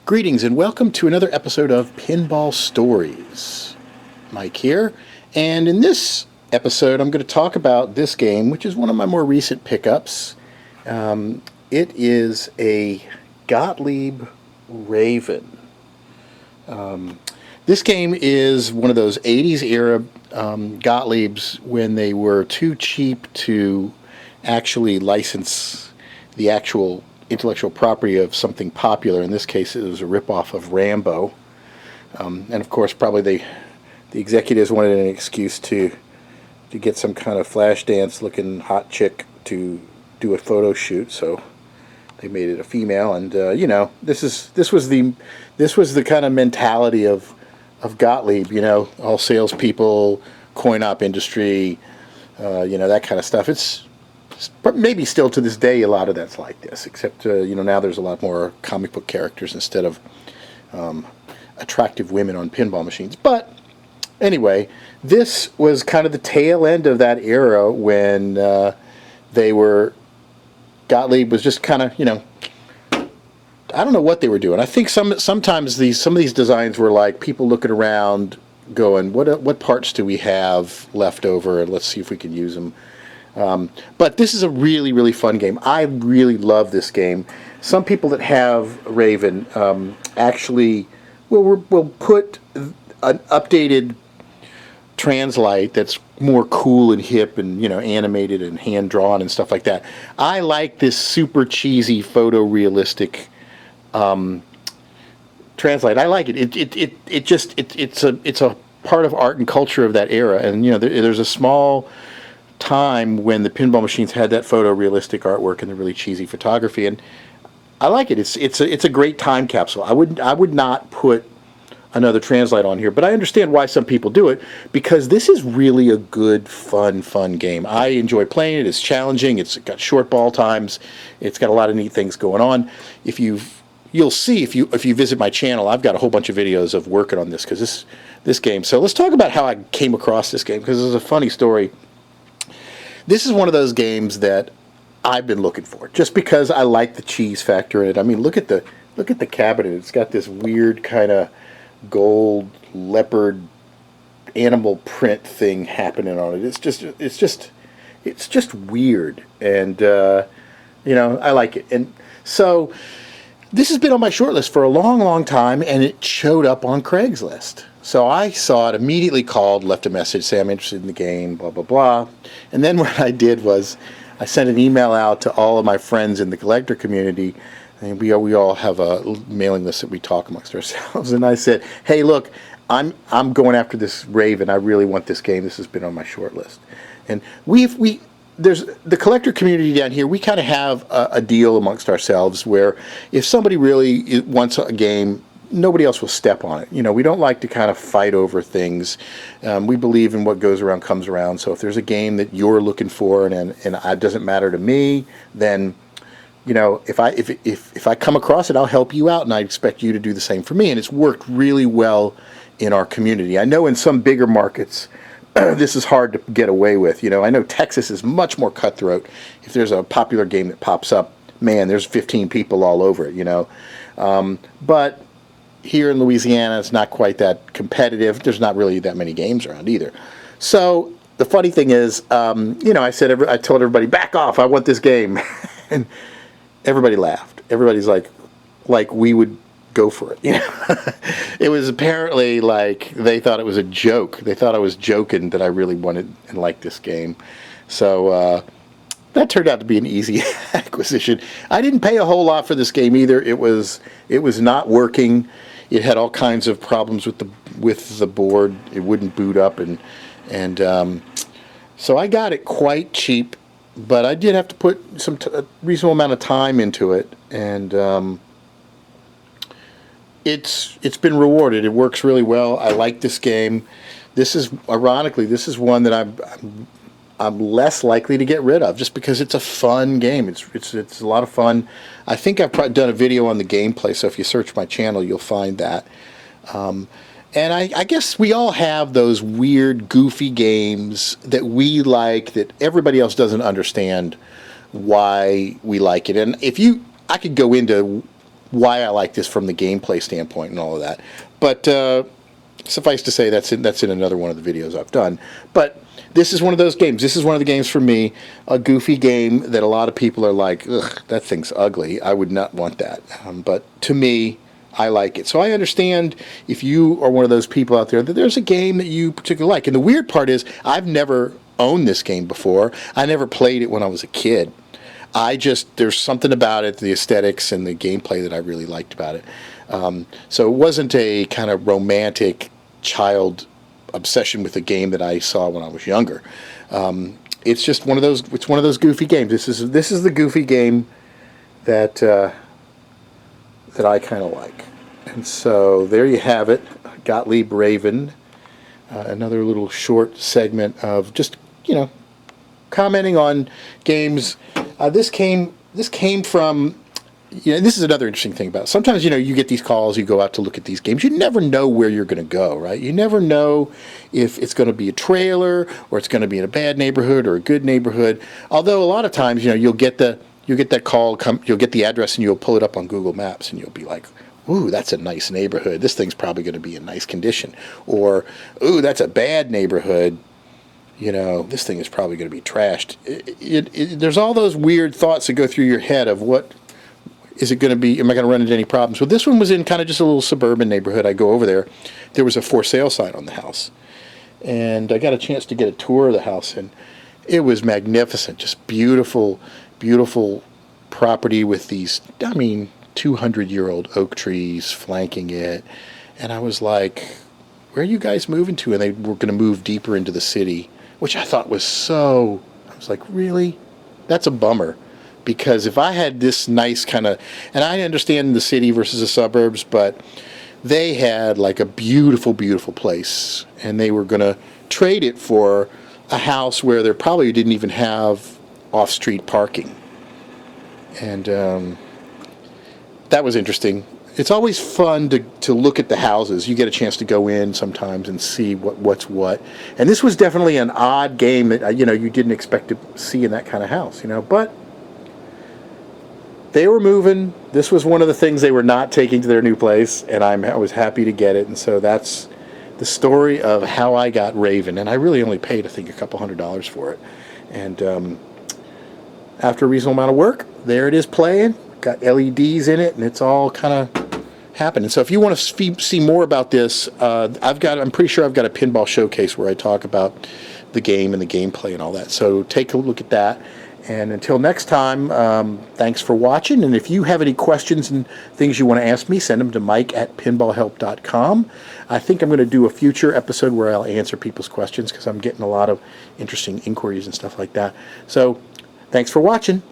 Greetings and welcome to another episode of Pinball Stories. Mike here, and in this episode I'm going to talk about this game, which is one of my more recent pickups. It is a Gottlieb Raven. This game is one of those 80s era Gottliebs when they were too cheap to actually license the actual intellectual property of something popular. In this case, it was a ripoff of Rambo. And of course, probably the executives wanted an excuse to get some kind of flash dance looking hot chick to do a photo shoot, so they made it a female. And you know, this was the kind of mentality of Gottlieb. You know, all salespeople, coin-op industry, you know, that kind of stuff. It's maybe still to this day a lot of that's like this, except you know, now there's a lot more comic book characters instead of attractive women on pinball machines. But anyway, this was kind of the tail end of that era when Gottlieb was just kind of, you know, I don't know what they were doing. I think sometimes some of these designs were like people looking around going, what parts do we have left over, and let's see if we can use them. But this is a really, really fun game. I really love this game. Some people that have Raven actually will put an updated translite that's more cool and hip and, you know, animated and hand drawn and stuff like that. I like this super cheesy photorealistic translite. I like it. It's a part of art and culture of that era. And you know, there's a small time when the pinball machines had that photorealistic artwork and the really cheesy photography, and I like it. It's a great time capsule. I would not put another translite on here, but I understand why some people do it, because this is really a good, fun game. I enjoy playing it. It's challenging. It's got short ball times. It's got a lot of neat things going on. You'll see if you visit my channel, I've got a whole bunch of videos of working on this, because this game. So let's talk about how I came across this game, because it's a funny story. This is one of those games that I've been looking for, just because I like the cheese factor in it. I mean, look at the cabinet. It's got this weird kind of gold leopard animal print thing happening on it. It's just weird, and you know, I like it. And so this has been on my short list for a long time, and it showed up on Craigslist. So I saw it, immediately called, left a message, say I'm interested in the game, blah, blah, blah. And then what I did was I sent an email out to all of my friends in the collector community, and we all have a mailing list that we talk amongst ourselves. And I said, hey, look, I'm going after this Raven. I really want this game. This has been on my short list. And there's the collector community down here. We kind of have a deal amongst ourselves where if somebody really wants a game, nobody else will step on it. You know, we don't like to kind of fight over things. We believe in what goes around comes around. So if there's a game that you're looking for and it doesn't matter to me, then, you know, if I come across it, I'll help you out, and I expect you to do the same for me. And it's worked really well in our community. I know in some bigger markets, this is hard to get away with. You know, I know Texas is much more cutthroat. If there's a popular game that pops up, man, there's 15 people all over it, you know. But here in Louisiana, it's not quite that competitive. There's not really that many games around either. So the funny thing is, you know, I told everybody, back off, I want this game. And everybody laughed. Everybody's like we would go for it. You know, it was apparently like they thought it was a joke. They thought I was joking that I really wanted and liked this game. So that turned out to be an easy acquisition. I didn't pay a whole lot for this game either. It was not working. It had all kinds of problems with the board. It wouldn't boot up, and so I got it quite cheap, but I did have to put a reasonable amount of time into it, and it's been rewarded. It works really well. I like this game. Ironically, this is one that I'm less likely to get rid of, just because it's a fun game. It's a lot of fun. I think I've done a video on the gameplay, so if you search my channel, you'll find that. And I guess we all have those weird, goofy games that we like that everybody else doesn't understand why we like it. And I could go into why I like this from the gameplay standpoint and all of that. But suffice to say, that's in another one of the videos I've done. But this is one of those games. This is one of the games for me, a goofy game that a lot of people are like, ugh, that thing's ugly. I would not want that. But to me, I like it. So I understand if you are one of those people out there that there's a game that you particularly like. And the weird part is I've never owned this game before. I never played it when I was a kid. There's something about it, the aesthetics and the gameplay that I really liked about it. So it wasn't a kind of romantic child obsession with a game that I saw when I was younger. It's just one of those. It's one of those goofy games. This is the goofy game that that I kind of like. And so there you have it, Gottlieb Raven. Another little short segment of just commenting on games. This came from. This is another interesting thing about it. Sometimes, you get these calls, you go out to look at these games. You never know where you're going to go, right? You never know if it's going to be a trailer or it's going to be in a bad neighborhood or a good neighborhood. Although a lot of times, you'll get that call, you'll get the address and you'll pull it up on Google Maps and you'll be like, ooh, that's a nice neighborhood. This thing's probably going to be in nice condition. Or, ooh, that's a bad neighborhood. This thing is probably going to be trashed. There's all those weird thoughts that go through your head of what is it going to be? Am I going to run into any problems? Well, this one was in kind of just a little suburban neighborhood. I go over there. There was a for sale sign on the house. And I got a chance to get a tour of the house. And it was magnificent. Just beautiful, beautiful property with these, 200-year-old oak trees flanking it. And I was like, where are you guys moving to? And they were going to move deeper into the city, which I thought was I was like, really? That's a bummer. Because if I had this nice kind of, and I understand the city versus the suburbs, but they had like a beautiful, beautiful place, and they were going to trade it for a house where there probably didn't even have off-street parking. And that was interesting. It's always fun to look at the houses. You get a chance to go in sometimes and see what's what. And this was definitely an odd game that you didn't expect to see in that kind of house. But they were moving. This was one of the things they were not taking to their new place, and I was happy to get it. And so that's the story of how I got Raven. And I really only paid, I think, a couple $100 for it. And after a reasonable amount of work, there it is playing. Got LEDs in it, and it's all kind of happening. So if you want to see more about this, I'm pretty sure I've got a pinball showcase where I talk about the game and the gameplay and all that. So take a look at that. And until next time, thanks for watching. And if you have any questions and things you want to ask me, send them to mike@pinballhelp.com. I think I'm going to do a future episode where I'll answer people's questions because I'm getting a lot of interesting inquiries and stuff like that. So thanks for watching.